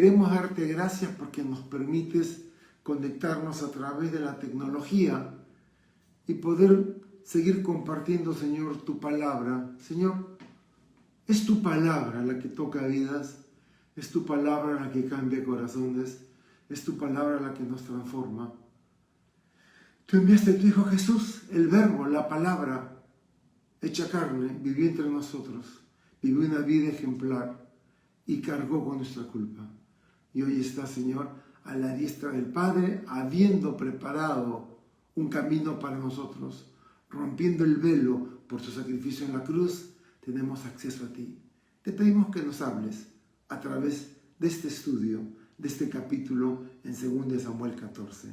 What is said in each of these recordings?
queremos darte gracias porque nos permites conectarnos a través de la tecnología y poder seguir compartiendo, Señor, tu palabra. Señor, es tu palabra la que toca vidas, es tu palabra la que cambia corazones, es tu palabra la que nos transforma. Tú enviaste a tu Hijo Jesús, el Verbo, la palabra hecha carne, vivió entre nosotros, vivió una vida ejemplar y cargó con nuestra culpa. Y hoy está, Señor, a la diestra del Padre, habiendo preparado un camino para nosotros, rompiendo el velo por su sacrificio en la cruz, tenemos acceso a ti. Te pedimos que nos hables a través de este estudio, de este capítulo en 2 Samuel 14.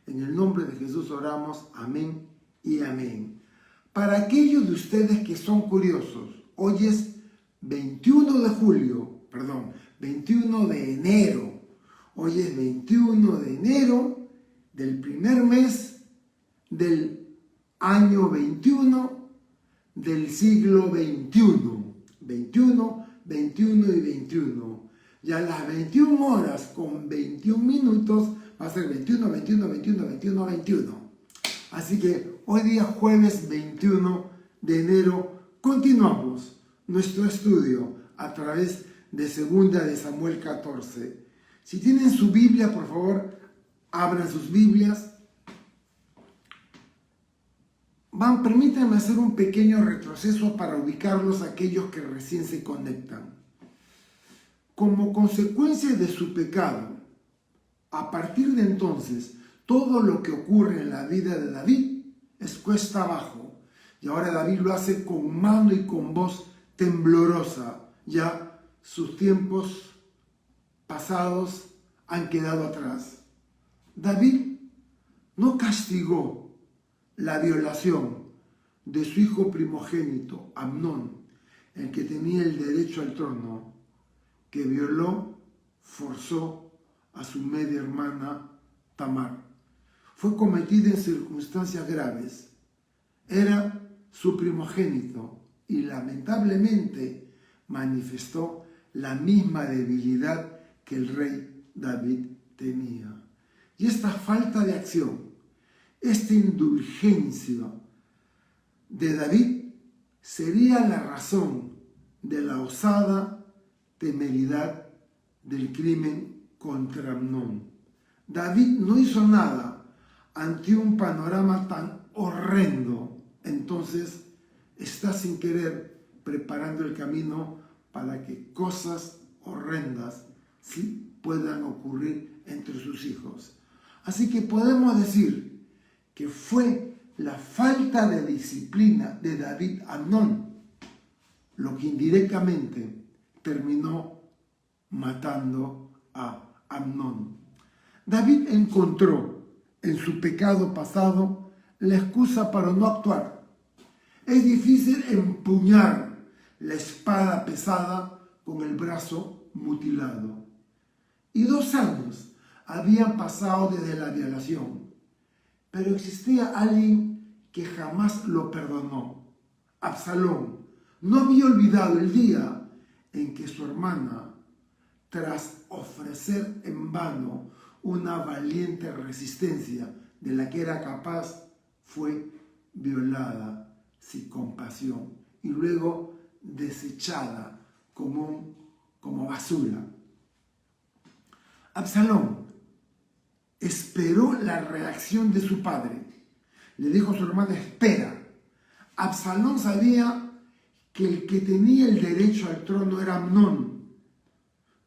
En el nombre de Jesús oramos, amén y amén. Para aquellos de ustedes que son curiosos, hoy es 21 de enero. Hoy es 21 de enero del primer mes del año 21 del siglo 21. 21, 21 y 21. Y a las 21 horas con 21 minutos va a ser 21, 21, 21, 21, 21. Así que hoy día jueves 21 de enero continuamos nuestro estudio a través de 2 Samuel 14. Si tienen su Biblia, por favor, abran sus Biblias. Permítanme hacer un pequeño retroceso para ubicarlos a aquellos que recién se conectan. Como consecuencia de su pecado, a partir de entonces, todo lo que ocurre en la vida de David es cuesta abajo. Y ahora David lo hace con mano y con voz temblorosa. Ya sus tiempos pasados han quedado atrás. David no castigó la violación de su hijo primogénito, Amnón, el que tenía el derecho al trono, que violó, forzó a su media hermana Tamar. Fue cometida en circunstancias graves. Era su primogénito y lamentablemente manifestó la misma debilidad que el rey David tenía. Y esta falta de acción, esta indulgencia de David sería la razón de la osada temeridad del crimen contra Amnón. David no hizo nada ante un panorama tan horrendo. Entonces está sin querer preparando el camino para que cosas horrendas sí puedan ocurrir entre sus hijos. Así que podemos decir que fue la falta de disciplina de David Amnón lo que indirectamente terminó matando a Amnón. David encontró en su pecado pasado la excusa para no actuar. Es difícil empuñar la espada pesada con el brazo mutilado. Y 2 años habían pasado desde la violación, pero existía alguien que jamás lo perdonó. Absalón no había olvidado el día en que su hermana, tras ofrecer en vano una valiente resistencia de la que era capaz, fue violada sin compasión y luego desechada como basura. Absalón esperó la reacción de su padre. Le dijo a su hermana: espera. Absalón sabía que el que tenía el derecho al trono era Amnón.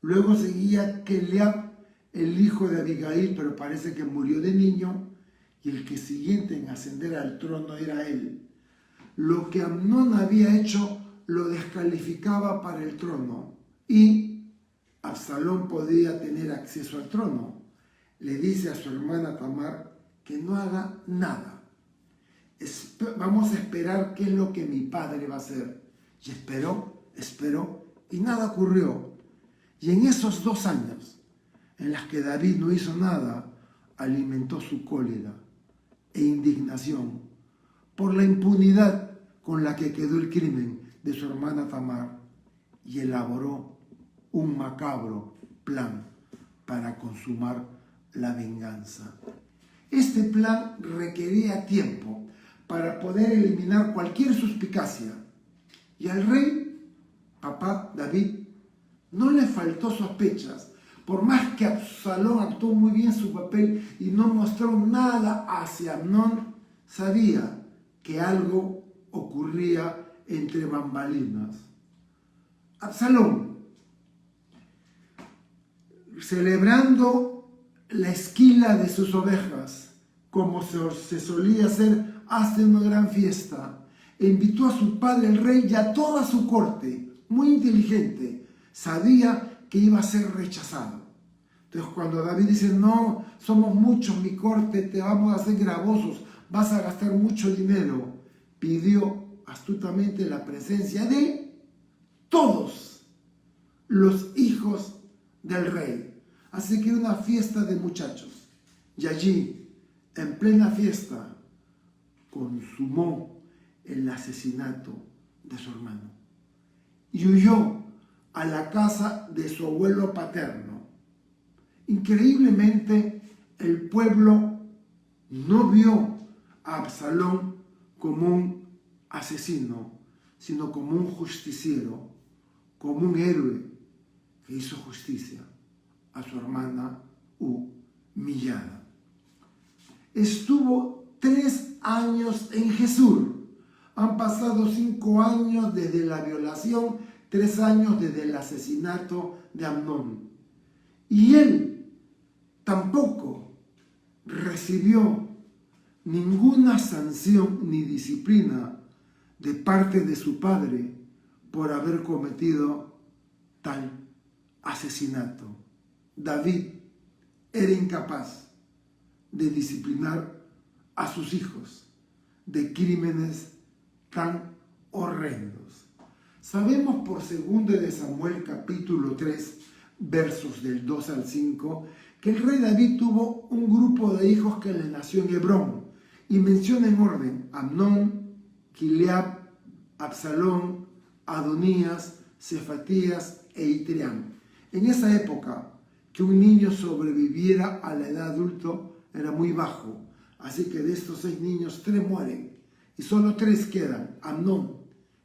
Luego seguía Keleab, el hijo de Abigail, pero parece que murió de niño, y el que siguiente en ascender al trono era él. Lo que Amnón había hecho lo descalificaba para el trono, y Absalón podía tener acceso al trono. Le dice a su hermana Tamar que no haga nada. Vamos a esperar qué es lo que mi padre va a hacer. Y esperó, y nada ocurrió. Y en esos 2 años, en los que David no hizo nada, alimentó su cólera e indignación por la impunidad con la que quedó el crimen de su hermana Tamar, y elaboró un macabro plan para consumar la venganza. Este plan requería tiempo para poder eliminar cualquier suspicacia. Y al rey, papá David, no le faltó sospechas. Por más que Absalón actuó muy bien su papel y no mostró nada hacia Amnón, sabía que algo ocurría entre bambalinas. Absalón, celebrando la esquila de sus ovejas, como se solía hacer, hace una gran fiesta, e invitó a su padre el rey y a toda su corte, muy inteligente. Sabía que iba a ser rechazado. Entonces cuando David dice, no, somos muchos, mi corte, te vamos a hacer gravosos, vas a gastar mucho dinero, pidió astutamente la presencia de todos los hijos del rey. Así que una fiesta de muchachos. Y allí, en plena fiesta, consumó el asesinato de su hermano. Y huyó a la casa de su abuelo paterno. Increíblemente, el pueblo no vio a Absalón como un asesino, sino como un justiciero, como un héroe que hizo justicia a su hermana humillada. Estuvo 3 años en Jesús. Han pasado 5 años desde la violación, 3 años desde el asesinato de Amnón. Y él tampoco recibió ninguna sanción ni disciplina de parte de su padre por haber cometido tal asesinato. David era incapaz de disciplinar a sus hijos de crímenes tan horrendos. Sabemos por 2 de Samuel capítulo 3, versos del 2 al 5, que el rey David tuvo un grupo de hijos que le nació en Hebrón, y menciona en orden Amnón, Gilead, Absalón, Adonías, Cefatías e Itrián. En esa época, que un niño sobreviviera a la edad adulta era muy bajo, así que de estos 6 niños 3 mueren y solo 3 quedan. Amnón,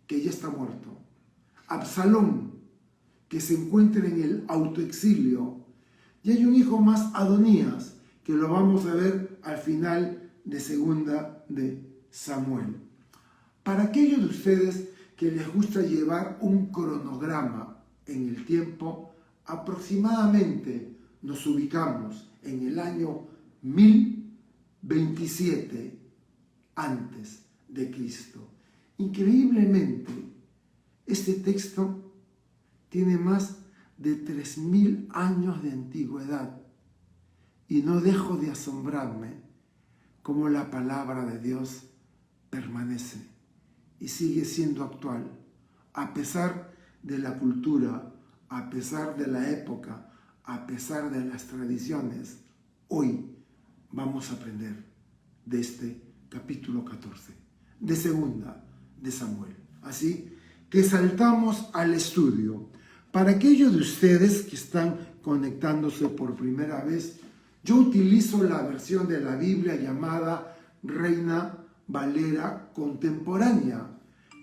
que ya está muerto; Absalón, que se encuentra en el autoexilio; y hay un hijo más, Adonías, que lo vamos a ver al final de 2 de Samuel. Para aquellos de ustedes que les gusta llevar un cronograma en el tiempo, aproximadamente nos ubicamos en el año 1027 antes de Cristo. Increíblemente, este texto tiene más de 3000 años de antigüedad y no dejo de asombrarme cómo la palabra de Dios permanece y sigue siendo actual, a pesar de la cultura, a pesar de la época, a pesar de las tradiciones. Hoy vamos a aprender de este capítulo 14, de 2 de Samuel. Así que saltamos al estudio. Para aquellos de ustedes que están conectándose por primera vez, yo utilizo la versión de la Biblia llamada Reina Valera Contemporánea,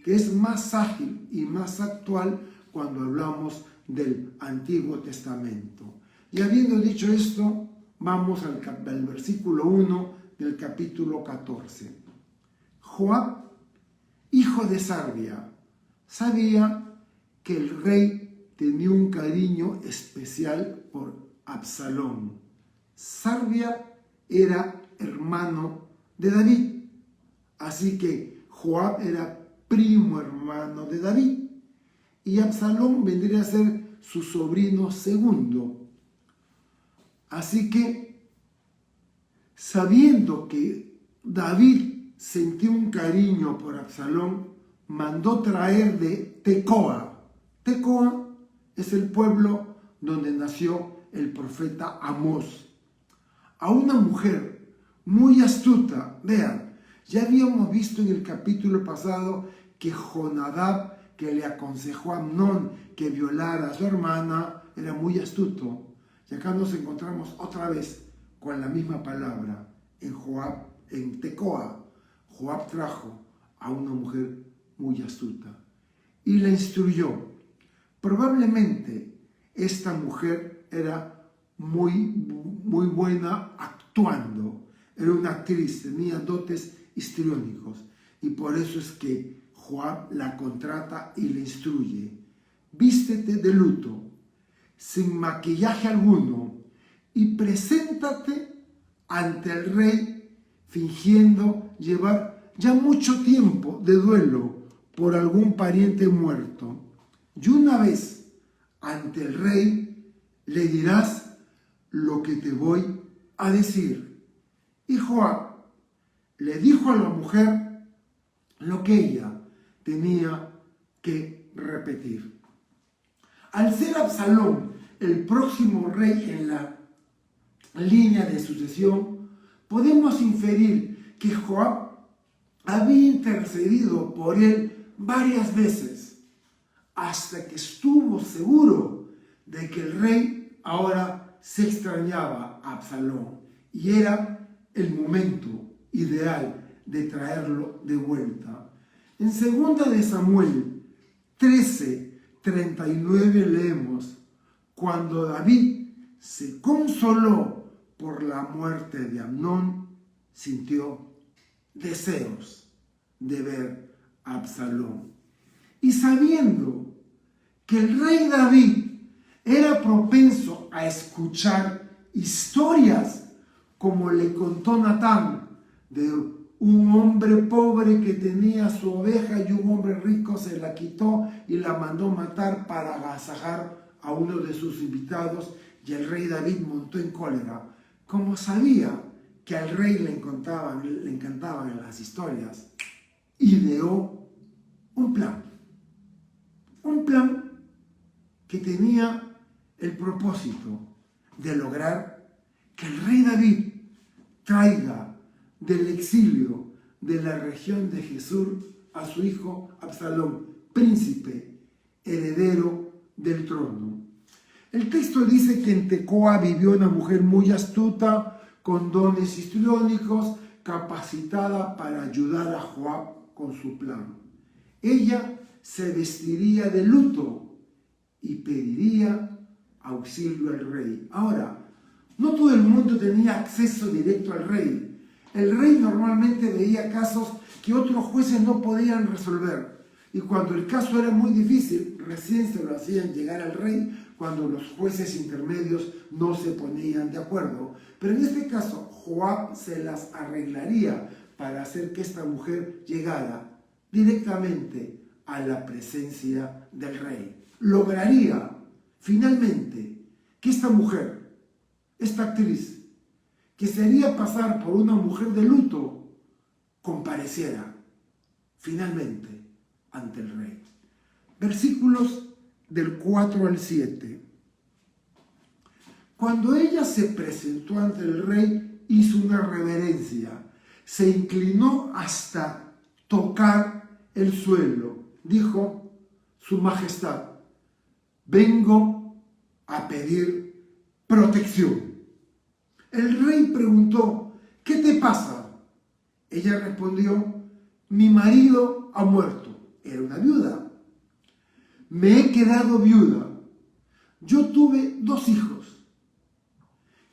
que es más ágil y más actual cuando hablamos del Antiguo Testamento. Y habiendo dicho esto, vamos al versículo 1 del capítulo 14. Joab, hijo de Sarvia, sabía que el rey tenía un cariño especial por Absalón. Sarvia era hermano de David, así que Joab era primo hermano de David, y Absalón vendría a ser su sobrino segundo. Así que, sabiendo que David sentía un cariño por Absalón, mandó traer de Tecoa. Tecoa es el pueblo donde nació el profeta Amós, a una mujer muy astuta. Vean, ya habíamos visto en el capítulo pasado que Jonadab, que le aconsejó a Amnón que violara a su hermana, era muy astuto. Y acá nos encontramos otra vez con la misma palabra en Tecoa. Joab trajo a una mujer muy astuta y la instruyó. Probablemente esta mujer era muy buena actuando, era una actriz, tenía dotes histriónicos y por eso es que Joab la contrata y la instruye. Vístete de luto, sin maquillaje alguno, y preséntate ante el rey fingiendo llevar ya mucho tiempo de duelo por algún pariente muerto. Y una vez ante el rey le dirás lo que te voy a decir. Y Joab le dijo a la mujer lo que ella tenía que repetir. Al ser Absalón el próximo rey en la línea de sucesión, podemos inferir que Joab había intercedido por él varias veces, hasta que estuvo seguro de que el rey ahora se extrañaba a Absalón y era el momento ideal de traerlo de vuelta. En 2 de Samuel 13:39 leemos: cuando David se consoló por la muerte de Amnón, sintió deseos de ver a Absalón. Y sabiendo que el rey David era propenso a escuchar historias como le contó Natán de un hombre pobre que tenía su oveja y un hombre rico se la quitó y la mandó matar para agasajar a uno de sus invitados, y el rey David montó en cólera. Como sabía que al rey le encantaban las historias, ideó un plan que tenía el propósito de lograr que el rey David traiga del exilio de la región de Jesús a su hijo Absalón, príncipe, heredero del trono. El texto dice que en Tecoa vivió una mujer muy astuta, con dones histriónicos, capacitada para ayudar a Joab con su plan. Ella se vestiría de luto y pediría auxilio al rey. Ahora, no todo el mundo tenía acceso directo al rey. El rey normalmente veía casos que otros jueces no podían resolver. Y cuando el caso era muy difícil, recién se lo hacían llegar al rey cuando los jueces intermedios no se ponían de acuerdo. Pero en este caso, Joab se las arreglaría para hacer que esta mujer llegara directamente a la presencia del rey. Lograría finalmente que esta mujer, esta actriz, que se haría pasar por una mujer de luto, compareciera finalmente ante el rey. Versículos del 4 al 7. Cuando ella se presentó ante el rey, hizo una reverencia, se inclinó hasta tocar el suelo. Dijo: Su Majestad, vengo a pedir protección. El rey preguntó: ¿qué te pasa? Ella respondió: mi marido ha muerto. Era una viuda. Me he quedado viuda. Yo tuve 2 hijos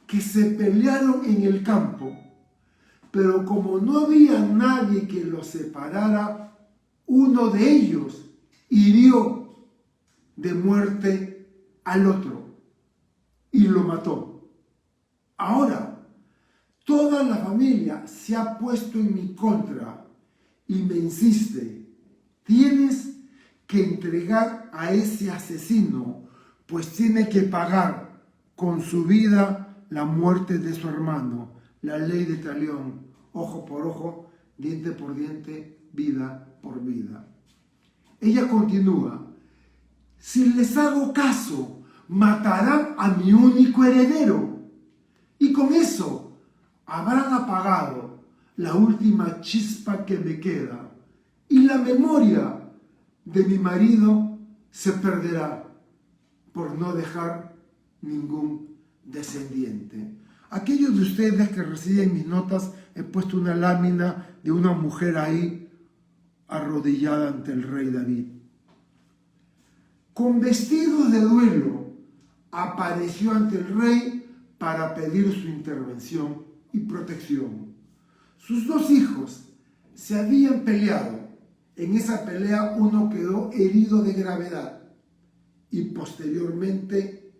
que se pelearon en el campo, pero como no había nadie que los separara, uno de ellos hirió de muerte al otro y lo mató. Ahora, toda la familia se ha puesto en mi contra y me insiste: tienes que entregar a ese asesino, pues tiene que pagar con su vida la muerte de su hermano. La ley de Talión: ojo por ojo, diente por diente, vida por vida. Ella continúa: si les hago caso, matarán a mi único heredero, y con eso habrán apagado la última chispa que me queda, y la memoria de mi marido se perderá por no dejar ningún descendiente. Aquellos de ustedes que reciben mis notas, he puesto una lámina de una mujer ahí arrodillada ante el rey David. Con vestidos de duelo, apareció ante el rey para pedir su intervención y protección. Sus dos hijos se habían peleado. En esa pelea uno quedó herido de gravedad y posteriormente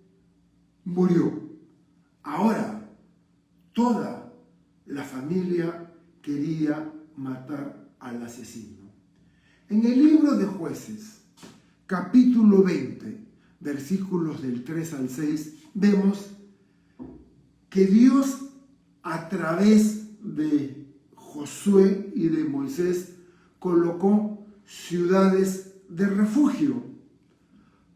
murió. Ahora, toda la familia quería matar al asesino. En el libro de Jueces, capítulo 20, versículos del 3 al 6, vemos que Dios, a través de Josué y de Moisés, colocó ciudades de refugio,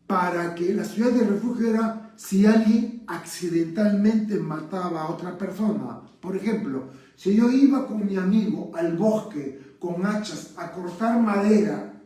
para que la ciudad de refugio era si alguien accidentalmente mataba a otra persona. Por ejemplo, si yo iba con mi amigo al bosque con hachas a cortar madera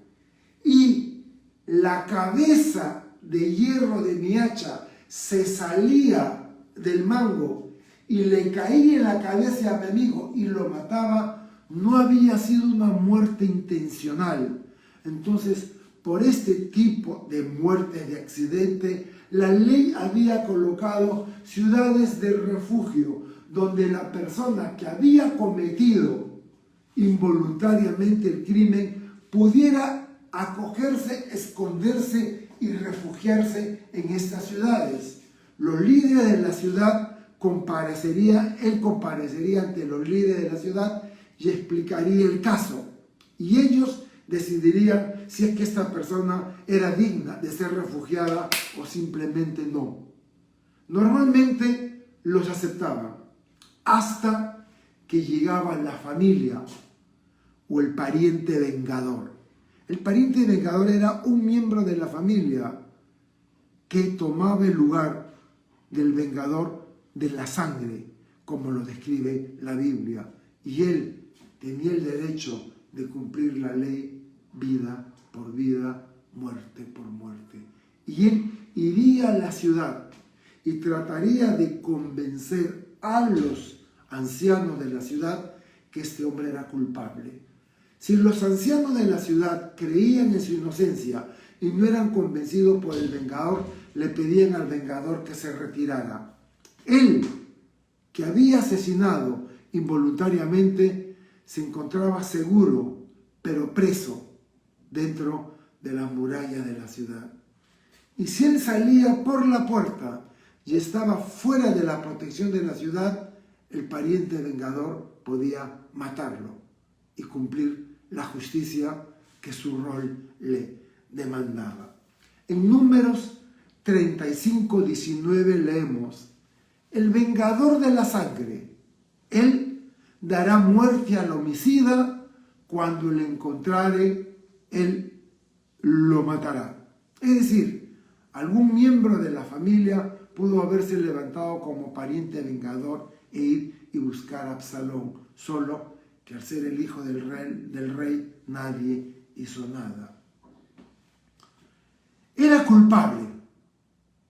y la cabeza de hierro de mi hacha se salía del mango y le caía en la cabeza a mi amigo y lo mataba, no había sido una muerte intencional. Entonces, por este tipo de muertes de accidente, la ley había colocado ciudades de refugio donde la persona que había cometido involuntariamente el crimen pudiera acogerse, esconderse y refugiarse en estas ciudades. Los líderes de la ciudad él comparecería ante los líderes de la ciudad y explicaría el caso. Y ellos decidirían si es que esta persona era digna de ser refugiada o simplemente no. Normalmente los aceptaban hasta que llegaba la familia o el pariente vengador. El pariente vengador era un miembro de la familia que tomaba el lugar del vengador de la sangre, como lo describe la Biblia. Y él tenía el derecho de cumplir la ley vida por vida, muerte por muerte. Y él iría a la ciudad y trataría de convencer a los ancianos de la ciudad que este hombre era culpable. Si los ancianos de la ciudad creían en su inocencia y no eran convencidos por el vengador, le pedían al vengador que se retirara. Él, que había asesinado involuntariamente, se encontraba seguro, pero preso, dentro de las murallas de la ciudad. Y si él salía por la puerta y estaba fuera de la protección de la ciudad, el pariente vengador podía matarlo y cumplir la justicia que su rol le demandaba. En Números 35:19 leemos: el vengador de la sangre, él dará muerte al homicida, cuando le encontrare, él lo matará. Es decir, algún miembro de la familia pudo haberse levantado como pariente vengador e ir y buscar a Absalón, solo que al ser el hijo del rey nadie hizo nada. Era culpable.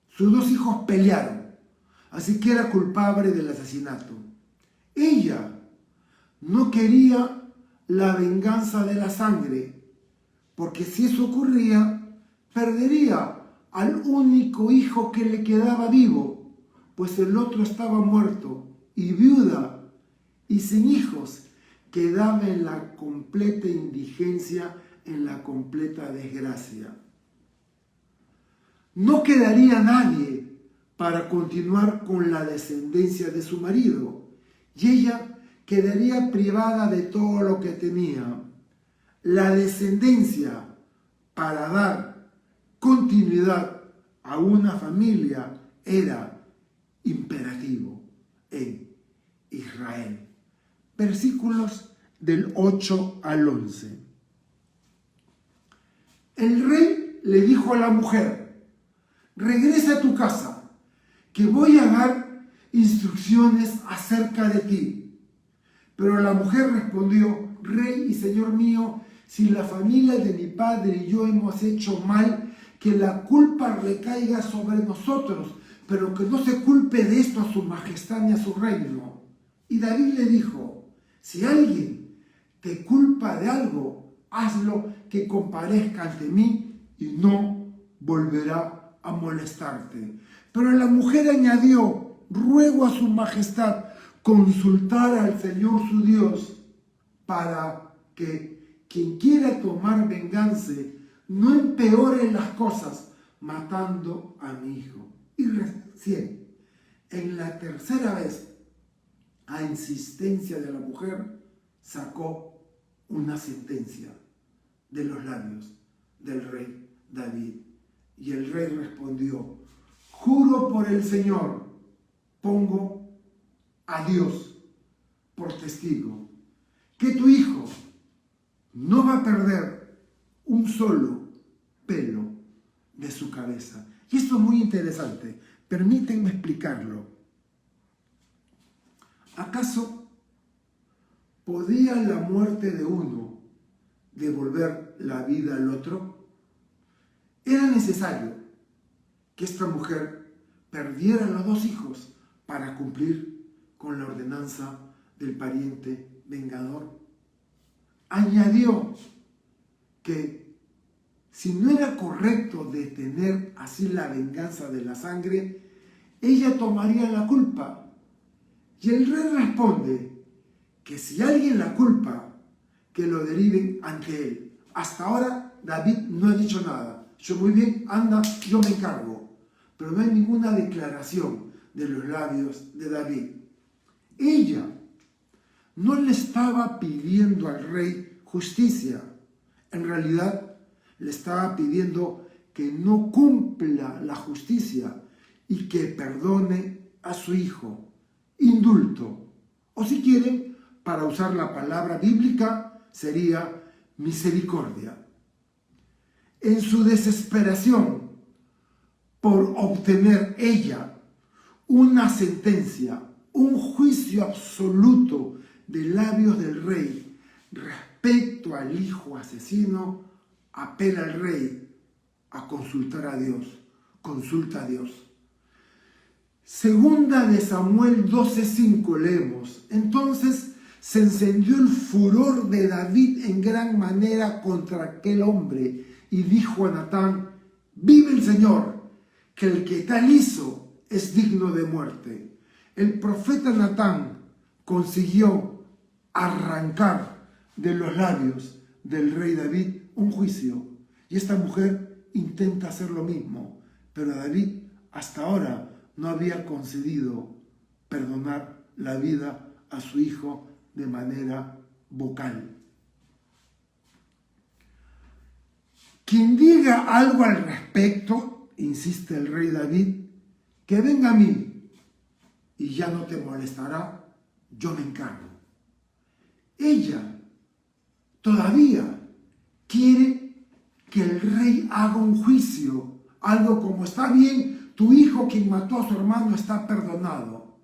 Sus dos hijos pelearon, así que era culpable del asesinato. Ella no quería la venganza de la sangre, porque si eso ocurría, perdería al único hijo que le quedaba vivo, pues el otro estaba muerto, y viuda y sin hijos, quedaba en la completa indigencia, en la completa desgracia. No quedaría nadie para continuar con la descendencia de su marido, y ella quedaría privada de todo lo que tenía. La descendencia para dar continuidad a una familia era imperativo en Israel. Versículos del 8 al 11. El rey le dijo a la mujer: regresa a tu casa, que voy a dar instrucciones acerca de ti. Pero la mujer respondió: rey y señor mío, si la familia de mi padre y yo hemos hecho mal, que la culpa recaiga sobre nosotros, pero que no se culpe de esto a su majestad ni a su reino. Y David le dijo, si alguien te culpa de algo, hazlo que comparezca ante mí y no volverá a molestarte. Pero la mujer añadió, ruego a su majestad consultar al Señor su Dios para que quien quiera tomar venganza no empeore las cosas matando a mi hijo. Y recién, en la tercera vez, a insistencia de la mujer, sacó una sentencia de los labios del rey David. Y el rey respondió, juro por el Señor, pongo a Dios por testigo, que tu hijo no va a perder un solo pelo de su cabeza. Y esto es muy interesante. Permítanme explicarlo. ¿Acaso podía la muerte de uno devolver la vida al otro? Era necesario que esta mujer perdiera a los dos hijos para cumplir con la ordenanza del pariente vengador. Añadió que si no era correcto detener así la venganza de la sangre, ella tomaría la culpa. Y el rey responde que si alguien la culpa, que lo deriven ante él. Hasta ahora David no ha dicho nada. Yo muy bien, anda, yo me encargo. Pero no hay ninguna declaración de los labios de David. Ella no le estaba pidiendo al rey justicia. En realidad, le estaba pidiendo que no cumpla la justicia y que perdone a su hijo. Indulto. O si quieren, para usar la palabra bíblica, sería misericordia. En su desesperación por obtener ella una sentencia, un juicio absoluto de labios del rey respecto al hijo asesino, apela al rey a consultar a Dios. Consulta a Dios. Segunda de Samuel 12:5 leemos, entonces se encendió el furor de David en gran manera contra aquel hombre y dijo a Natán, vive el Señor, que el que tal hizo es digno de muerte. El profeta Natán consiguió arrancar de los labios del rey David un juicio. Y esta mujer intenta hacer lo mismo, pero David hasta ahora no había concedido perdonar la vida a su hijo de manera vocal. Quien diga algo al respecto, insiste el rey David, que venga a mí y ya no te molestará, yo me encargo. Ella todavía quiere que el rey haga un juicio, algo como está bien, tu hijo quien mató a su hermano está perdonado.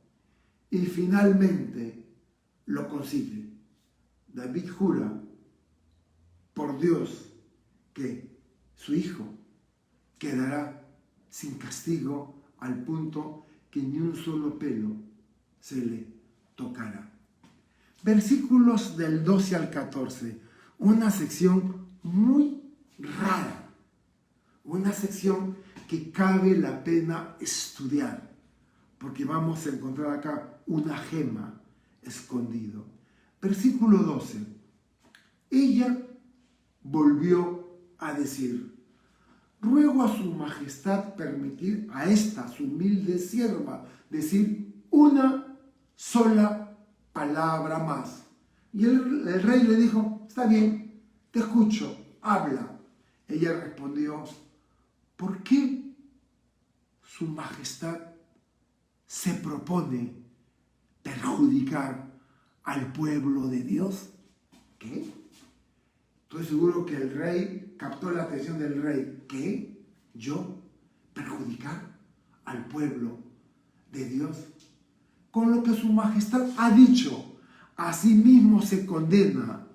Y finalmente lo consigue. David jura por Dios que su hijo quedará sin castigo al punto que ni un solo pelo se le tocará. Versículos del 12 al 14, una sección muy rara, una sección que cabe la pena estudiar, porque vamos a encontrar acá una gema escondido. Versículo 12. Ella volvió a decir, ruego a su majestad permitir a esta, su humilde sierva, decir una sola palabra más. Y el rey le dijo, está bien, te escucho, habla. Ella respondió, ¿por qué su majestad se propone perjudicar al pueblo de Dios? ¿Qué? Estoy seguro que el rey captó la atención del rey. ¿Qué? ¿Yo? ¿Perjudicar al pueblo de Dios? Con lo que su majestad ha dicho, asimismo se condena,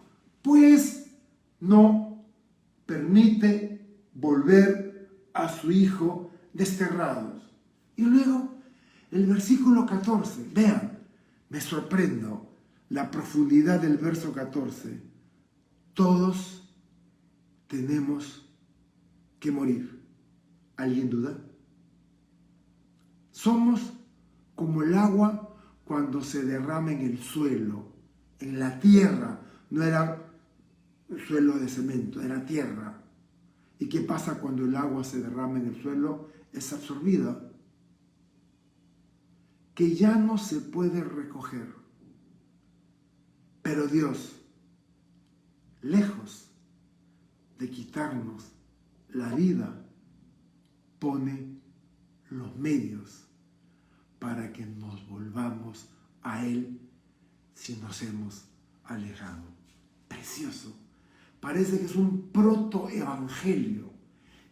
pues no permite volver a su hijo desterrados. Y luego el versículo 14, vean, me sorprendo la profundidad del verso 14. Todos tenemos que morir. ¿Alguien duda? Somos como el agua cuando se derrama en el suelo, en la tierra. No era suelo de cemento, era tierra. ¿Y qué pasa cuando el agua se derrama en el suelo? Es absorbida, que ya no se puede recoger. Pero Dios, lejos de quitarnos la vida, pone los medios para que nos volvamos a Él si nos hemos alejado. Precioso. Parece que es un protoevangelio.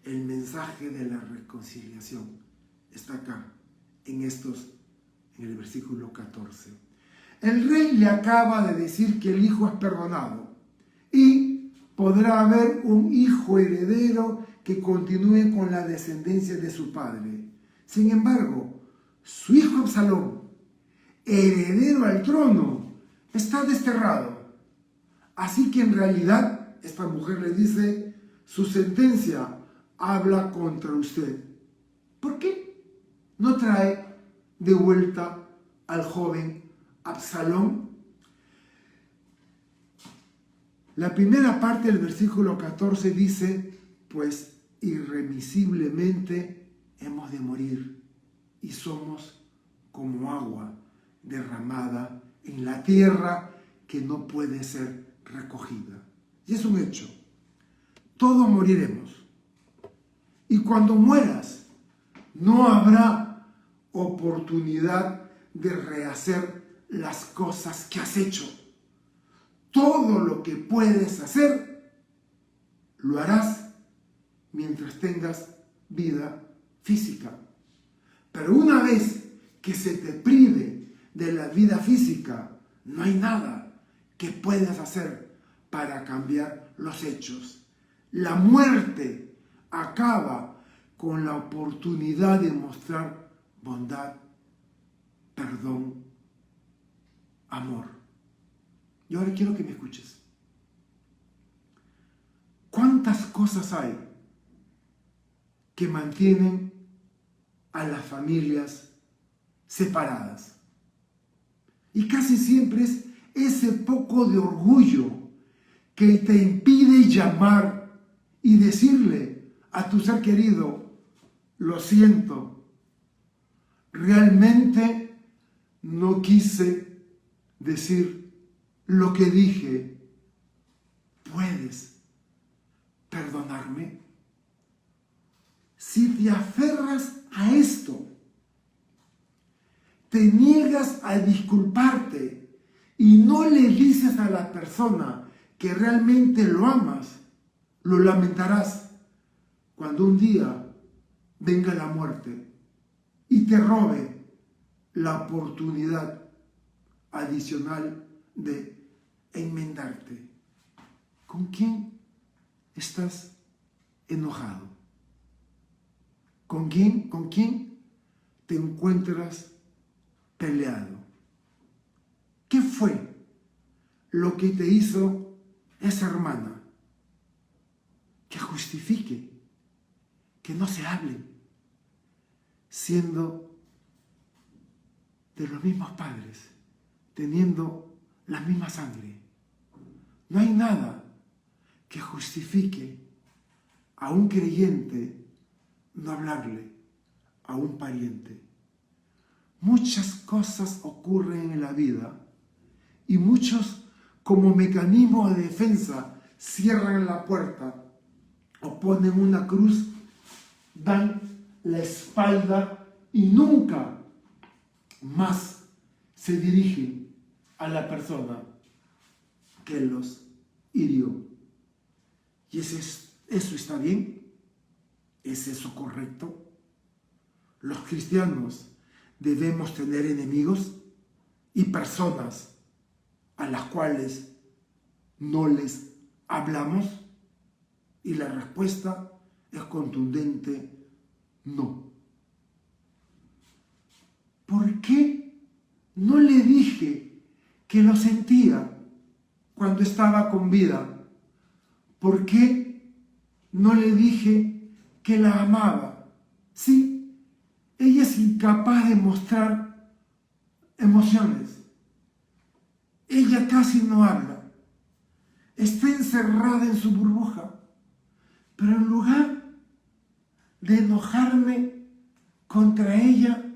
El mensaje de la reconciliación está acá, en el versículo 14. El rey le acaba de decir que el hijo es perdonado y podrá haber un hijo heredero que continúe con la descendencia de su padre. Sin embargo, su hijo Absalón, heredero al trono, está desterrado. Así que en realidad, esta mujer le dice, su sentencia habla contra usted. ¿Por qué no trae de vuelta al joven Absalón? La primera parte del versículo 14 dice, pues irremisiblemente hemos de morir y somos como agua derramada en la tierra que no puede ser recogida. Y es un hecho. Todos moriremos. Y cuando mueras, no habrá oportunidad de rehacer las cosas que has hecho. Todo lo que puedes hacer, lo harás mientras tengas vida física. Pero una vez que se te prive de la vida física, no hay nada que puedas hacer para cambiar los hechos. La muerte acaba con la oportunidad de mostrar bondad, perdón, amor. Y ahora quiero que me escuches. ¿Cuántas cosas hay que mantienen a las familias separadas? Y casi siempre es ese poco de orgullo que te impide llamar y decirle a tu ser querido, lo siento, realmente no quise decir lo que dije, ¿puedes perdonarme? Si te aferras a esto, te niegas a disculparte y no le dices a la persona que realmente lo amas, lo lamentarás cuando un día venga la muerte y te robe la oportunidad adicional de enmendarte. ¿Con quién estás enojado? ¿Con quién te encuentras peleado? ¿Qué fue lo que te hizo esa hermana? Que justifique que no se hablen, siendo de los mismos padres, teniendo la misma sangre. No hay nada que justifique a un creyente no hablarle a un pariente. Muchas cosas ocurren en la vida y muchos, como mecanismo de defensa, cierran la puerta o ponen una cruz, dan la espalda y nunca más se dirigen a la persona que los hirió. ¿Y eso está bien? ¿Es eso correcto? Los cristianos debemos tener enemigos y personas a las cuales no les hablamos, y la respuesta es contundente: no. ¿por qué no le dije que lo sentía cuando estaba con vida? ¿Por qué no le dije que la amaba? Sí, ella es incapaz de mostrar emociones. Ella casi no habla. Está encerrada en su burbuja. Pero en lugar de enojarme contra ella,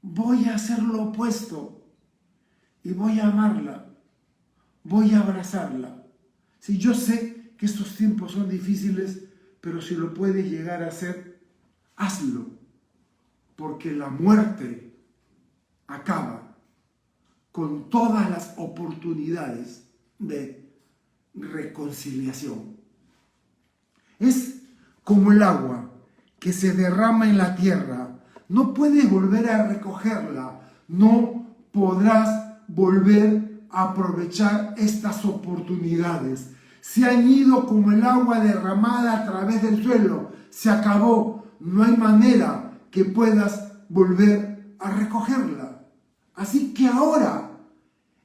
voy a hacer lo opuesto y voy a amarla, voy a abrazarla. Si yo sé que estos tiempos son difíciles, pero si lo puedes llegar a hacer, hazlo, porque la muerte acaba con todas las oportunidades de reconciliación. Es como el agua que se derrama en la tierra. No puedes volver a recogerla. No podrás volver a aprovechar estas oportunidades. Se han ido como el agua derramada a través del suelo. Se acabó. No hay manera que puedas volver a recogerla. Así que ahora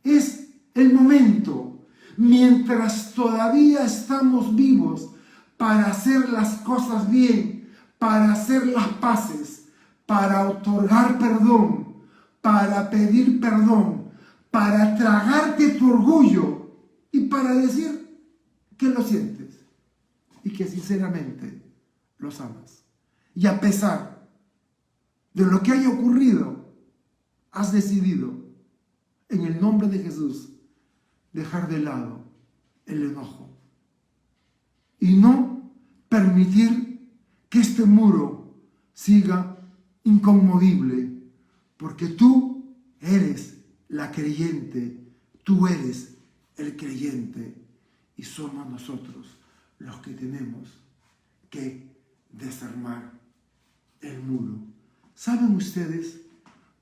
es el momento, mientras todavía estamos vivos, para hacer las cosas bien, para hacer las paces, para otorgar perdón, para pedir perdón, para tragarte tu orgullo y para decir que lo sientes y que sinceramente los amas. Y a pesar de lo que haya ocurrido, has decidido, en el nombre de Jesús, dejar de lado el enojo y no permitir que este muro siga inconmovible, porque tú eres la creyente, tú eres el creyente y somos nosotros los que tenemos que desarmar el muro. ¿Saben ustedes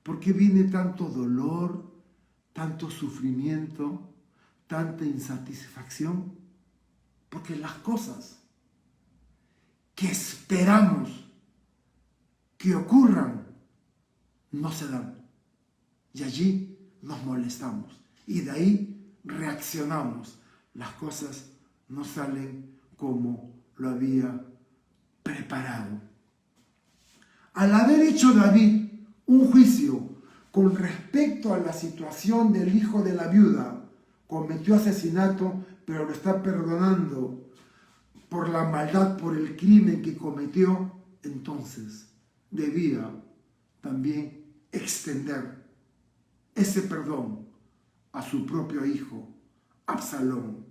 por qué viene tanto dolor, tanto sufrimiento, tanta insatisfacción? Porque las cosas que esperamos que ocurran no se dan. Y allí nos molestamos. Y de ahí reaccionamos. Las cosas no salen como lo había preparado. Al haber hecho David un juicio con respecto a la situación del hijo de la viuda, cometió asesinato, pero lo está perdonando por la maldad, por el crimen que cometió, entonces debía también extender ese perdón a su propio hijo, Absalón.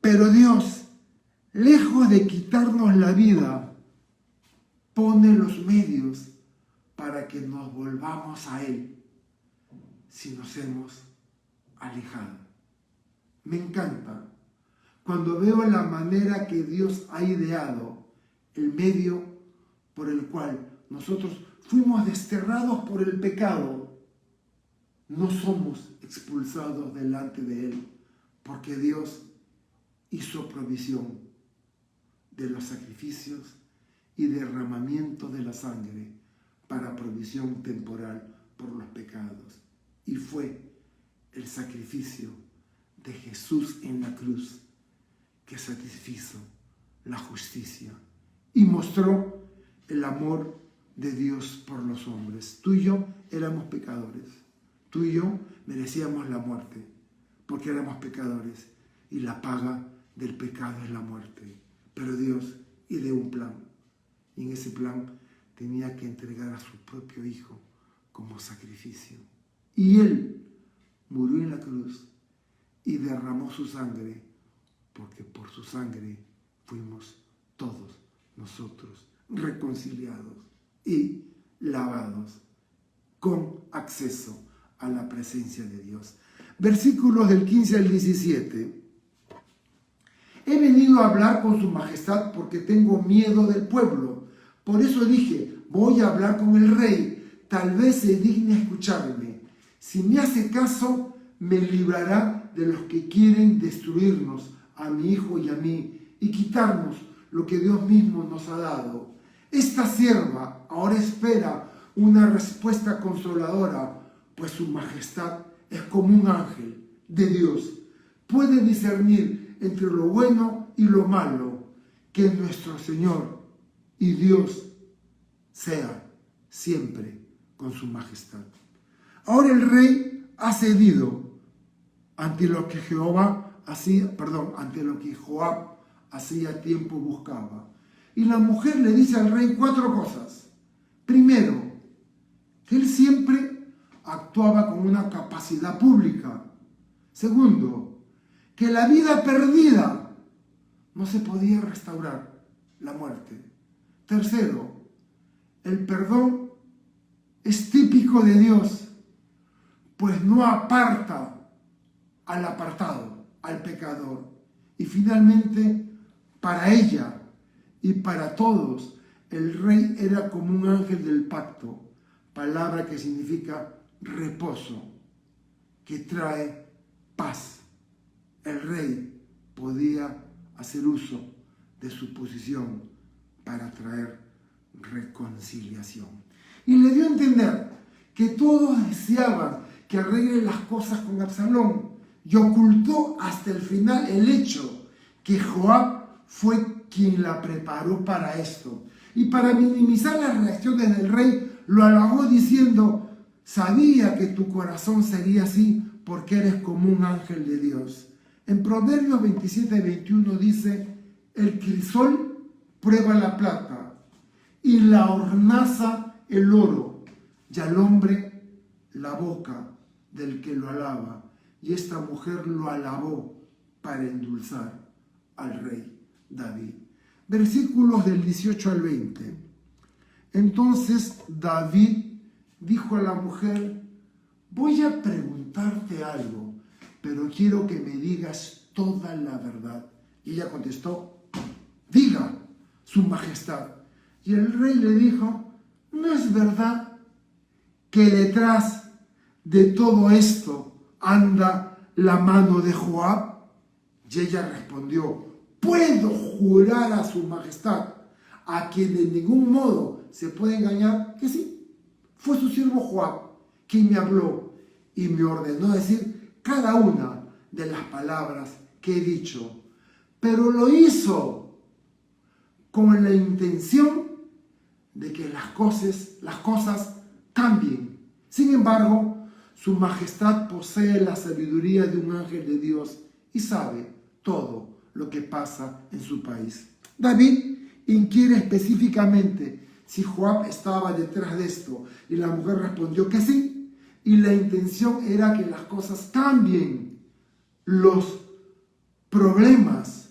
Pero Dios, lejos de quitarnos la vida, pone los medios para que nos volvamos a Él si nos hemos alejado. Me encanta cuando veo la manera que Dios ha ideado, el medio por el cual nosotros fuimos desterrados por el pecado. No somos expulsados delante de Él, porque Dios hizo provisión de los sacrificios y derramamiento de la sangre para provisión temporal por los pecados. Y fue el sacrificio de Jesús en la cruz que satisfizo la justicia y mostró el amor de Dios por los hombres. Tú y yo éramos pecadores. Tú y yo merecíamos la muerte porque éramos pecadores y la paga del pecado es la muerte. Pero Dios ideó un plan y en ese plan tenía que entregar a su propio hijo como sacrificio. Y Él murió en la cruz y derramó su sangre, porque por su sangre fuimos todos nosotros reconciliados y lavados con acceso a la presencia de Dios. Versículos del 15 al 17. He venido a hablar con su majestad porque tengo miedo del pueblo. Por eso dije, voy a hablar con el rey, tal vez se digne escucharme. Si me hace caso, me librará de los que quieren destruirnos, a mi hijo y a mí, y quitarnos lo que Dios mismo nos ha dado. Esta sierva ahora espera una respuesta consoladora, pues su majestad es como un ángel de Dios. Puede discernir entre lo bueno y lo malo. Que nuestro Señor y Dios sea siempre con su majestad. Ahora el rey ha cedido ante lo que ante lo que Joab hacía tiempo buscaba. Y la mujer le dice al rey 4 cosas. Primero, que él siempre actuaba con una capacidad pública. Segundo, que la vida perdida no se podía restaurar, la muerte. Tercero, el perdón es típico de Dios, pues no aparta al apartado, al pecador. Y finalmente, para ella y para todos, el rey era como un ángel del pacto, palabra que significa reposo, que trae paz. El rey podía hacer uso de su posición para traer reconciliación. Y le dio a entender que todos deseaban que arregle las cosas con Absalón, y ocultó hasta el final el hecho que Joab fue quien la preparó para esto. Y para minimizar las reacciones del rey, lo halagó diciendo: sabía que tu corazón sería así porque eres como un ángel de Dios. En Proverbios 27:21 dice: el crisol prueba la plata y la hornaza el oro, y al hombre la boca del que lo alaba. Y esta mujer lo alabó para endulzar al rey David. Versículos del 18 al 20. Entonces David dijo a la mujer: voy a preguntarte algo, pero quiero que me digas toda la verdad. Y ella contestó: diga, su majestad. Y el rey le dijo: ¿no es verdad que detrás de todo esto anda la mano de Joab? Y ella respondió: puedo jurar a su majestad, a quien de ningún modo se puede engañar, que sí, fue su siervo Joab quien me habló y me ordenó decir cada una de las palabras que he dicho, pero lo hizo con la intención de que las cosas cambien. Sin embargo, su majestad posee la sabiduría de un ángel de Dios y sabe todo lo que pasa en su país. David inquiere específicamente si Joab estaba detrás de esto, y la mujer respondió que sí, y la intención era que las cosas cambien. Los problemas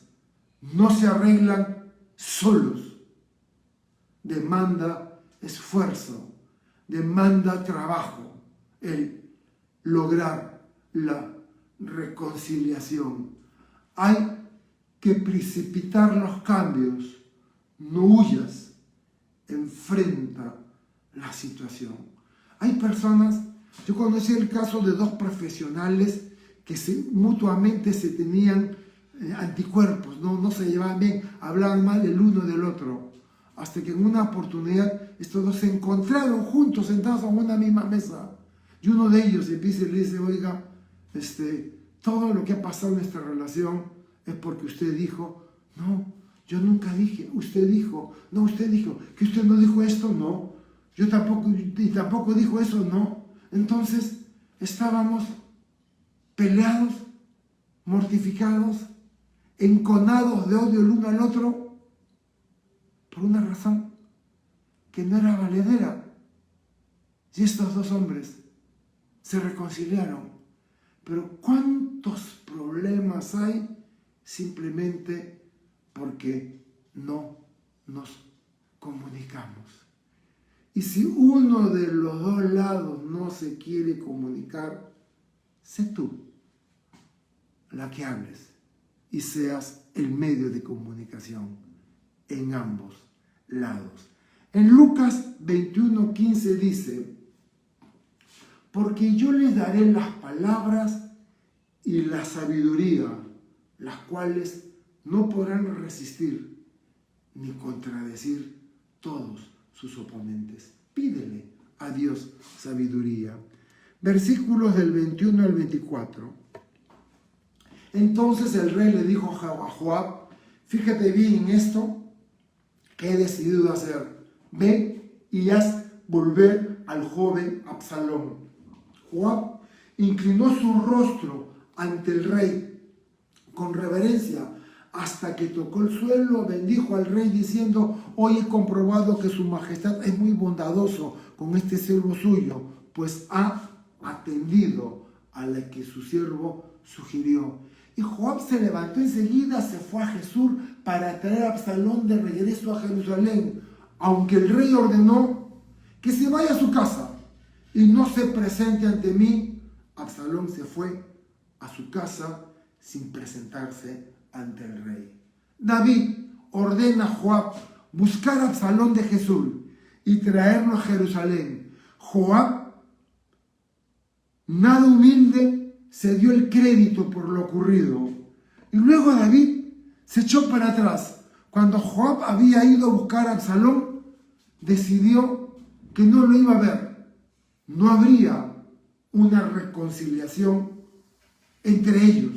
no se arreglan solos. Demanda esfuerzo, demanda trabajo el lograr la reconciliación. Hay que precipitar los cambios, no huyas, enfrenta la situación. Hay personas, yo conocí el caso de 2 profesionales que mutuamente se tenían anticuerpos, no se llevaban bien, hablaban mal el uno del otro, hasta que en una oportunidad estos 2 se encontraron juntos, sentados en una misma mesa, y uno de ellos empieza y le dice: oiga, todo lo que ha pasado en nuestra relación es porque usted dijo. No, yo nunca dije. Usted dijo. No, usted dijo. ¿Que usted no dijo esto? No. Yo tampoco dijo eso. No. Entonces estábamos peleados, mortificados, enconados de odio el uno al otro, por una razón que no era valedera. Y estos 2 hombres se reconciliaron. Pero ¿cuántos problemas hay simplemente porque no nos comunicamos? Y si uno de los 2 lados no se quiere comunicar, sé tú la que hables y seas el medio de comunicación en ambos lados. En Lucas 21:15 dice: porque yo les daré las palabras y la sabiduría, las cuales no podrán resistir ni contradecir todos sus oponentes. Pídele a Dios sabiduría. Versículos del 21 al 24. Entonces el rey le dijo a Joab: fíjate bien en esto que he decidido hacer. Ve y haz volver al joven Absalón. Joab inclinó su rostro ante el rey con reverencia hasta que tocó el suelo, bendijo al rey diciendo: hoy he comprobado que su majestad es muy bondadoso con este siervo suyo, pues ha atendido a la que su siervo sugirió. Y Joab se levantó enseguida, se fue a Jesús para traer a Absalón de regreso a Jerusalén, aunque el rey ordenó que se vaya a su casa y no se presente ante mí. Absalón se fue a su casa sin presentarse ante el rey. David ordena a Joab buscar a Absalón de Jesús y traerlo a Jerusalén. Joab, nada humilde, se dio el crédito por lo ocurrido. Y luego David se echó para atrás. Cuando Joab había ido a buscar a Absalón, decidió que no lo iba a ver. No habría una reconciliación entre ellos.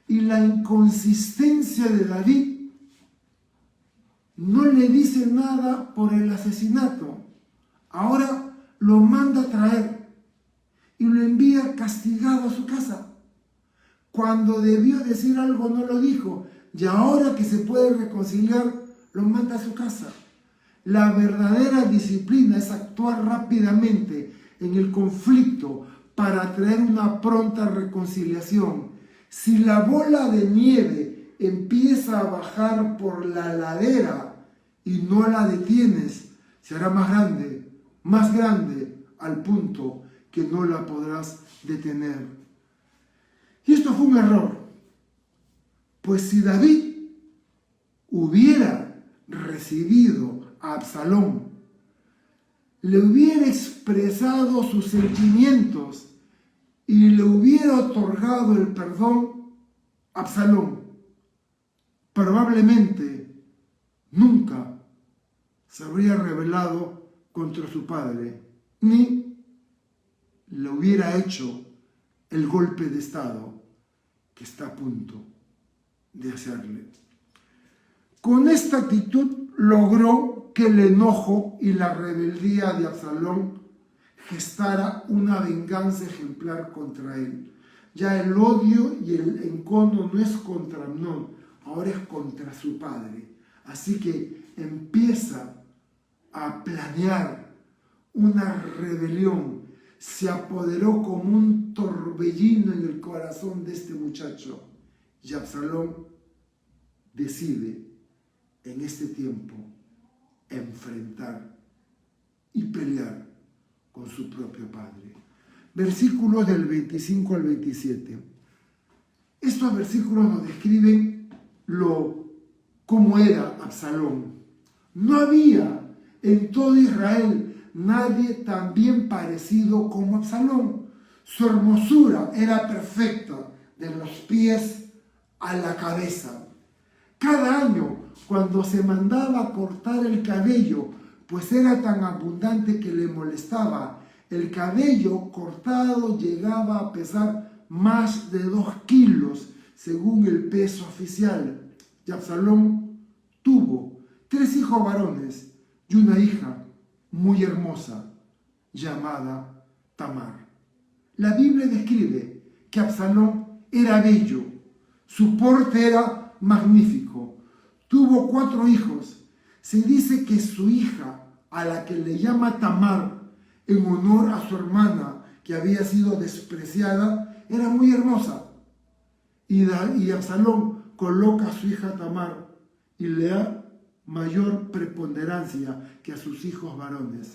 Y la inconsistencia de David no le dice nada por el asesinato. Ahora lo manda a traer y lo envía castigado a su casa. Cuando debió decir algo no lo dijo, y ahora que se puede reconciliar, lo manda a su casa. La verdadera disciplina es actuar rápidamente en el conflicto para traer una pronta reconciliación. Si la bola de nieve empieza a bajar por la ladera y no la detienes, se hará más grande, al punto que no la podrás detener. Y esto fue un error, pues si David hubiera recibido a Absalón, le hubiera expresado sus sentimientos y le hubiera otorgado el perdón, Absalón probablemente nunca se habría rebelado contra su padre, ni le hubiera hecho el golpe de estado que está a punto de hacerle. Con esta actitud logró que el enojo y la rebeldía de Absalón gestara una venganza ejemplar contra él. Ya el odio y el encono no es contra Amnón, ahora es contra su padre. Así que empieza a planear una rebelión. Se apoderó como un torbellino en el corazón de este muchacho. Y Absalón decide en este tiempo enfrentar y pelear con su propio padre. Versículos del 25 al 27. Estos versículos nos describen cómo era Absalón. No había en todo Israel nadie tan bien parecido como Absalón. Su hermosura era perfecta, de los pies a la cabeza. Cada año, cuando se mandaba cortar el cabello, pues era tan abundante que le molestaba, el cabello cortado llegaba a pesar más de 2 kilos, según el peso oficial. Y Absalón tuvo 3 hijos varones y una hija muy hermosa, llamada Tamar. La Biblia describe que Absalón era bello, su porte era magnífico, tuvo 4 hijos. Se dice que su hija, a la que le llama Tamar, en honor a su hermana que había sido despreciada, era muy hermosa. Y Absalón coloca a su hija Tamar y le da mayor preponderancia que a sus hijos varones.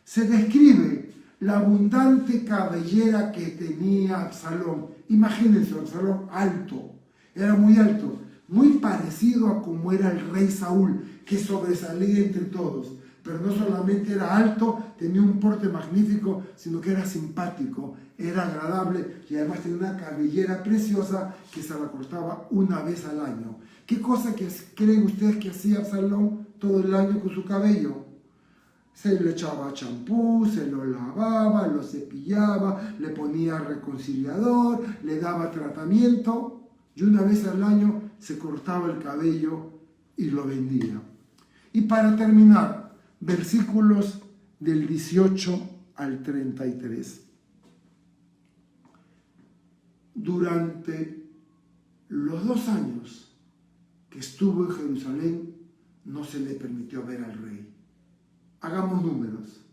Se describe la abundante cabellera que tenía Absalón. Imagínense, Absalón alto, era muy alto, muy parecido a como era el rey Saúl, que sobresalía entre todos. Pero no solamente era alto, tenía un porte magnífico, sino que era simpático, era agradable y además tenía una cabellera preciosa que se la cortaba una vez al año. ¿Qué cosa creen ustedes que hacía Absalón todo el año con su cabello? Se le echaba champú, se lo lavaba, lo cepillaba, le ponía reconciliador, le daba tratamiento y una vez al año se cortaba el cabello y lo vendía. Y para terminar, versículos del 18 al 33. Durante los 2 años que estuvo en Jerusalén, no se le permitió ver al rey. Hagamos números.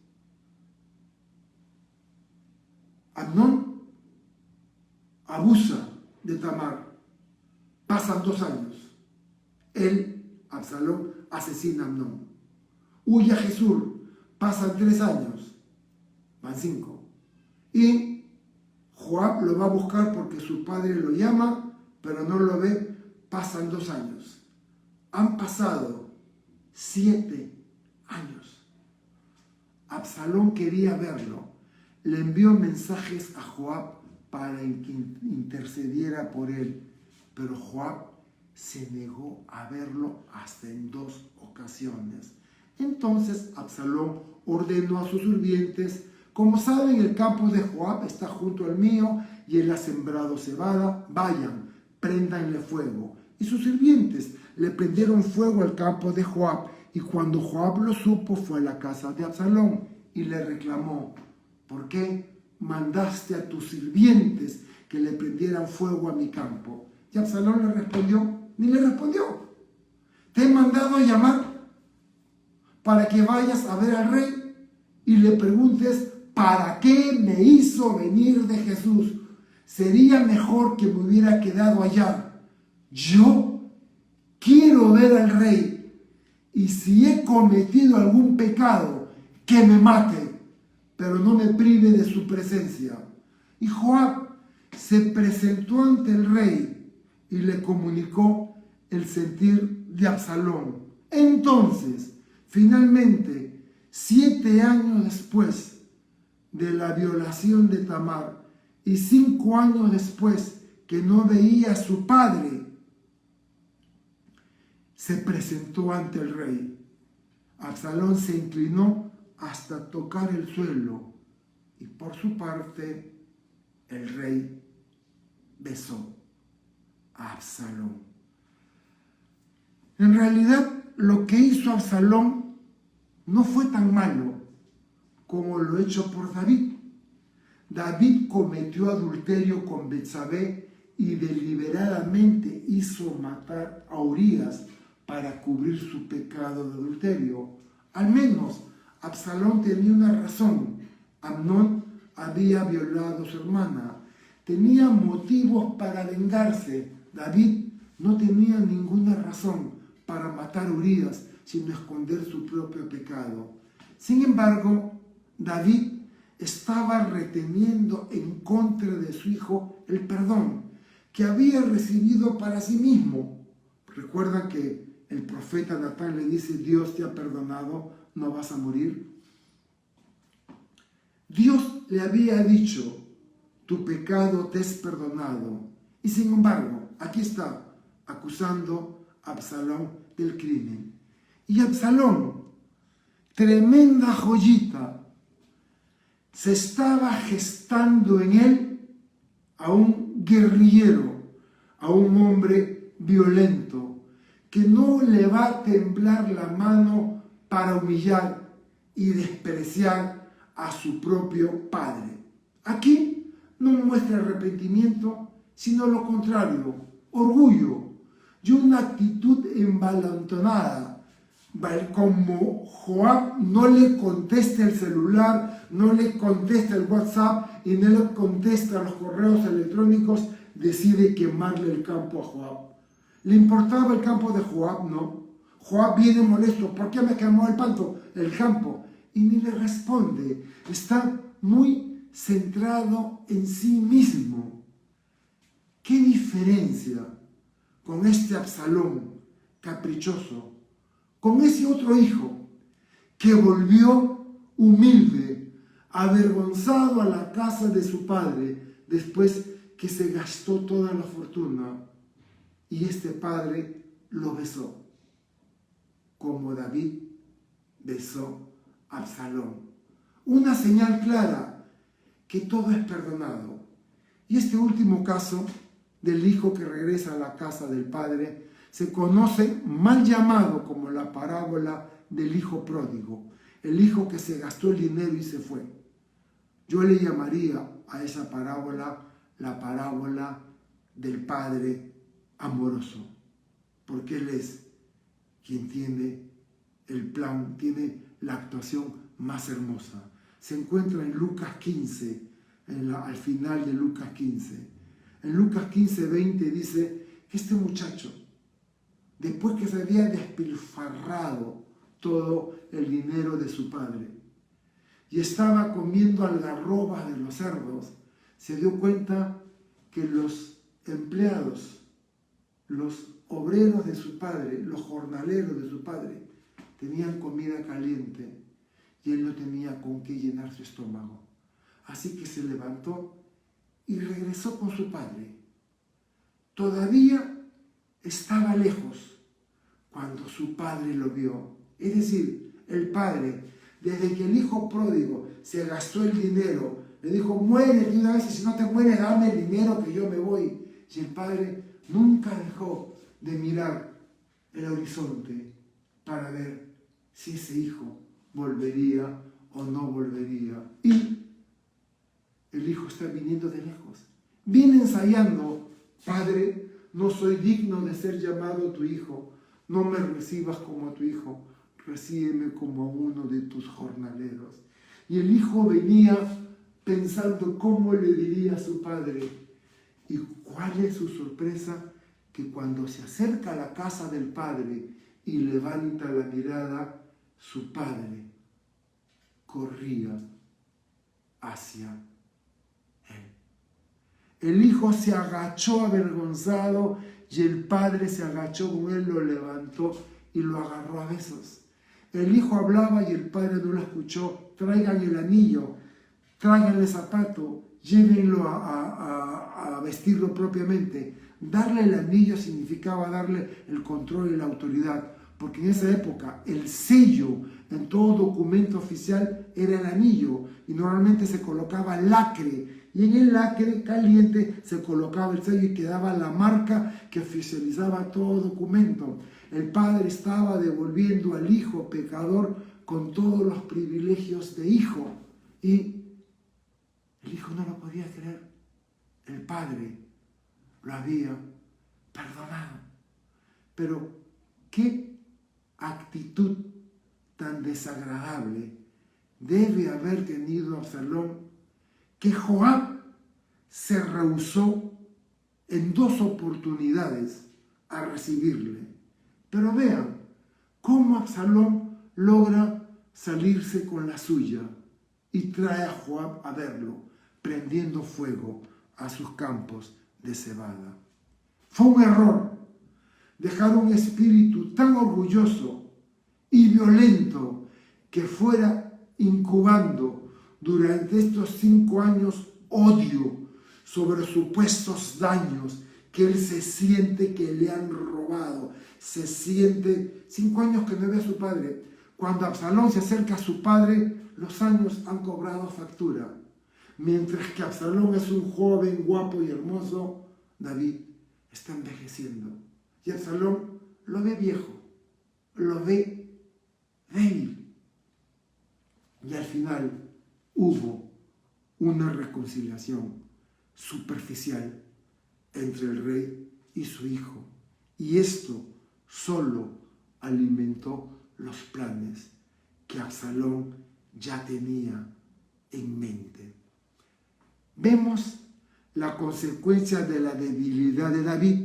Amnón abusa de Tamar. Pasan 2 años. Él, Absalón, asesina a Amnón. Huye a Jesús. Pasan 3 años. Van 5. Y Joab lo va a buscar porque su padre lo llama, pero no lo ve. Pasan 2 años. Han pasado 7 años. Absalón quería verlo. Le envió mensajes a Joab para que intercediera por él, pero Joab se negó a verlo hasta en 2 ocasiones. Entonces Absalón ordenó a sus sirvientes: como saben, el campo de Joab está junto al mío y él ha sembrado cebada, vayan, préndanle fuego. Y sus sirvientes le prendieron fuego al campo de Joab. Y cuando Joab lo supo, fue a la casa de Absalón y le reclamó: ¿por qué mandaste a tus sirvientes que le prendieran fuego a mi campo? Y Absalón le respondió, ni le respondió: te he mandado a llamar para que vayas a ver al rey y le preguntes ¿para qué me hizo venir de Jesús? Sería mejor que me hubiera quedado allá. Yo quiero ver al rey. Y si he cometido algún pecado, que me mate, pero no me prive de su presencia. Y Joab se presentó ante el rey y le comunicó el sentir de Absalón. Entonces, finalmente, 7 años después de la violación de Tamar y 5 años después que no veía a su padre, se presentó ante el rey. Absalón se inclinó hasta tocar el suelo y por su parte el rey besó a Absalón. En realidad, lo que hizo Absalón no fue tan malo como lo hecho por David. David cometió adulterio con Betsabé y deliberadamente hizo matar a Urías para cubrir su pecado de adulterio. Al menos Absalón tenía una razón. Amnón había violado a su hermana. Tenía motivos para vengarse. David no tenía ninguna razón para matar a Urías, sino esconder su propio pecado. Sin embargo, David estaba reteniendo en contra de su hijo el perdón que había recibido para sí mismo. ¿Recuerdan que el profeta Natán le dice: Dios te ha perdonado, no vas a morir? Dios le había dicho: tu pecado te es perdonado. Y sin embargo, aquí está, acusando a Absalón del crimen. Y Absalón, tremenda joyita, se estaba gestando en él a un guerrillero, a un hombre violento, que no le va a temblar la mano para humillar y despreciar a su propio padre. Aquí no muestra arrepentimiento, sino lo contrario, orgullo y una actitud envalentonada. Como Joab no le contesta el celular, no le contesta el WhatsApp y no le contesta los correos electrónicos, decide quemarle el campo a Joab. ¿Le importaba el campo de Joab? No. Joab viene molesto: ¿por qué me quemó el campo? Y ni le responde. Está muy centrado en sí mismo. ¿Qué diferencia con este Absalón caprichoso, con ese otro hijo que volvió humilde, avergonzado a la casa de su padre después que se gastó toda la fortuna? Y este padre lo besó, como David besó Absalón. Una señal clara que todo es perdonado. Y este último caso del hijo que regresa a la casa del padre se conoce mal llamado como la parábola del hijo pródigo, el hijo que se gastó el dinero y se fue. Yo le llamaría a esa parábola la parábola del padre amoroso, porque él es quien tiene el plan, tiene la actuación más hermosa. Se encuentra en Lucas 15, al final de Lucas 15. En Lucas 15, 20 dice que este muchacho, después que se había despilfarrado todo el dinero de su padre y estaba comiendo algarrobas de los cerdos, se dio cuenta que los empleados, los obreros de su padre, los jornaleros de su padre, tenían comida caliente y él no tenía con qué llenar su estómago. Así que se levantó y regresó con su padre. Todavía estaba lejos cuando su padre lo vio. Es decir, el padre, desde que el hijo pródigo se gastó el dinero, le dijo, muérete una vez y si no te mueres, dame el dinero que yo me voy. Y el padre nunca dejó de mirar el horizonte para ver si ese hijo volvería o no volvería. Y el hijo está viniendo de lejos. Viene ensayando, padre, no soy digno de ser llamado tu hijo. No me recibas como tu hijo, recíbeme como uno de tus jornaleros. Y el hijo venía pensando cómo le diría a su padre. ¿Y cuál es su sorpresa? Que cuando se acerca a la casa del padre y levanta la mirada, su padre corría hacia él. El hijo se agachó avergonzado y el padre se agachó con él, lo levantó y lo agarró a besos. El hijo hablaba y el padre no lo escuchó. Traigan el anillo, traigan el zapato, llévenlo a vestirlo propiamente. Darle el anillo significaba darle el control y la autoridad, porque en esa época el sello en todo documento oficial era el anillo y normalmente se colocaba lacre y en el lacre caliente se colocaba el sello y quedaba la marca que oficializaba todo documento. El padre estaba devolviendo al hijo pecador con todos los privilegios de hijo y el hijo no lo podía creer. El padre lo había perdonado. Pero qué actitud tan desagradable debe haber tenido Absalón, que Joab se rehusó en 2 oportunidades a recibirle. Pero vean cómo Absalón logra salirse con la suya y trae a Joab a verlo, prendiendo fuego a sus campos de cebada. Fue un error dejar un espíritu tan orgulloso y violento que fuera incubando durante estos 5 años odio sobre supuestos daños que él se siente que le han robado. Se siente 5 años que no ve a su padre. Cuando Absalón se acerca a su padre, los años han cobrado factura. Mientras que Absalón es un joven, guapo y hermoso, David está envejeciendo. Y Absalón lo ve viejo, lo ve débil. Y al final hubo una reconciliación superficial entre el rey y su hijo. Y esto solo alimentó los planes que Absalón ya tenía en mente. Vemos la consecuencia de la debilidad de David.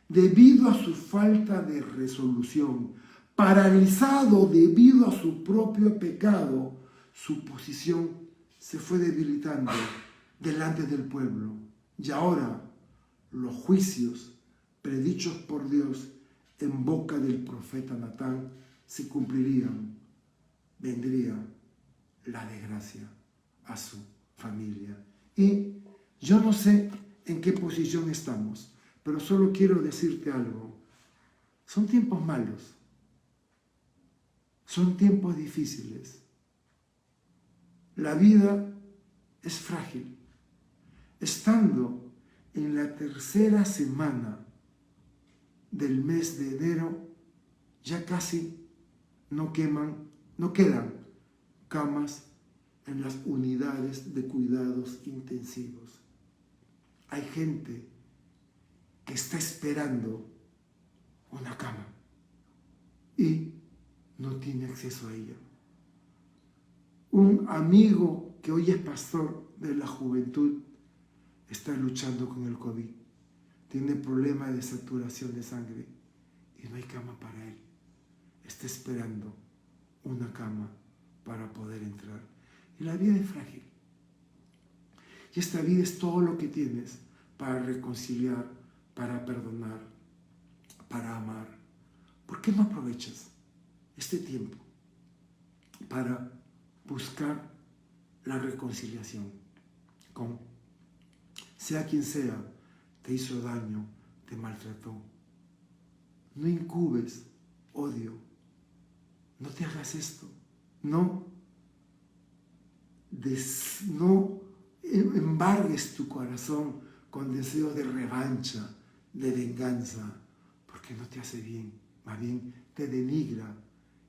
Debido a su falta de resolución, paralizado debido a su propio pecado, su posición se fue debilitando delante del pueblo. Y ahora los juicios predichos por Dios en boca del profeta Natán se cumplirían. Vendría la desgracia a su familia. Y yo no sé en qué posición estamos, pero solo quiero decirte algo. Son tiempos malos. Son tiempos difíciles. La vida es frágil. Estando en la tercera semana del mes de enero, ya casi no quedan camas en las unidades de cuidados intensivos. Hay gente que está esperando una cama y no tiene acceso a ella. Un amigo que hoy es pastor de la juventud está luchando con el COVID. Tiene problemas de saturación de sangre y no hay cama para él. Está esperando una cama para poder entrar. Y la vida es frágil. Y esta vida es todo lo que tienes para reconciliar, para perdonar, para amar. ¿Por qué no aprovechas este tiempo para buscar la reconciliación con, sea quien sea, te hizo daño, te maltrató? No incubes odio. No te hagas esto. No embargues tu corazón con deseos de revancha, de venganza, porque no te hace bien. Más bien te denigra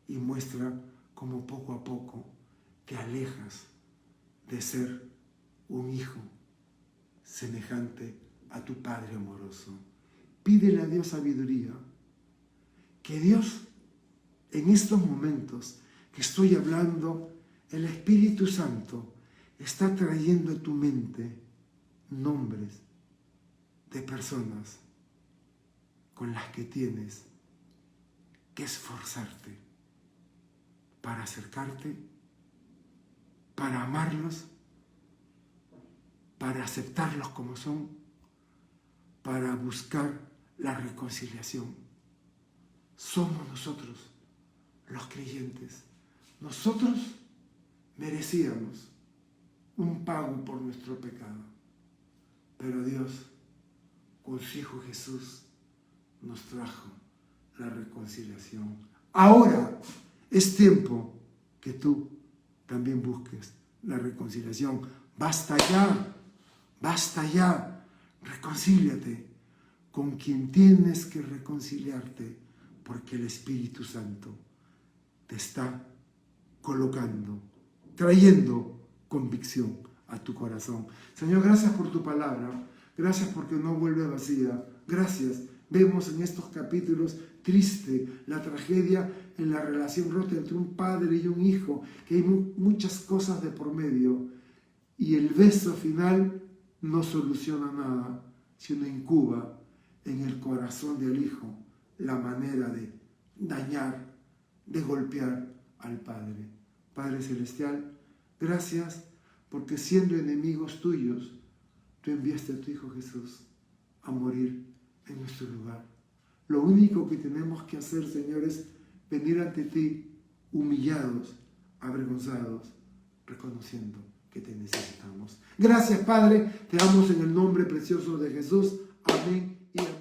y muestra como poco a poco te alejas de ser un hijo semejante a tu Padre amoroso. Pídele a Dios sabiduría. Que Dios, en estos momentos que estoy hablando, el Espíritu Santo está trayendo a tu mente nombres de personas con las que tienes que esforzarte para acercarte, para amarlos, para aceptarlos como son, para buscar la reconciliación. Somos nosotros, los creyentes. Nosotros merecíamos un pago por nuestro pecado, pero Dios, con su Hijo Jesús, nos trajo la reconciliación. Ahora es tiempo que tú también busques la reconciliación. Basta ya, reconcíliate con quien tienes que reconciliarte, porque el Espíritu Santo te está colocando, trayendo convicción a tu corazón. Señor, gracias por tu palabra, gracias porque no vuelve vacía, gracias. Vemos en estos capítulos triste la tragedia en la relación rota entre un padre y un hijo, que hay muchas cosas de por medio, y el beso final no soluciona nada, sino incuba en el corazón del hijo la manera de dañar, de golpear al Padre. Padre Celestial, gracias porque siendo enemigos tuyos, tú enviaste a tu Hijo Jesús a morir en nuestro lugar. Lo único que tenemos que hacer, Señor, es venir ante ti humillados, avergonzados, reconociendo que te necesitamos. Gracias, Padre, te damos en el nombre precioso de Jesús. Amén y amén.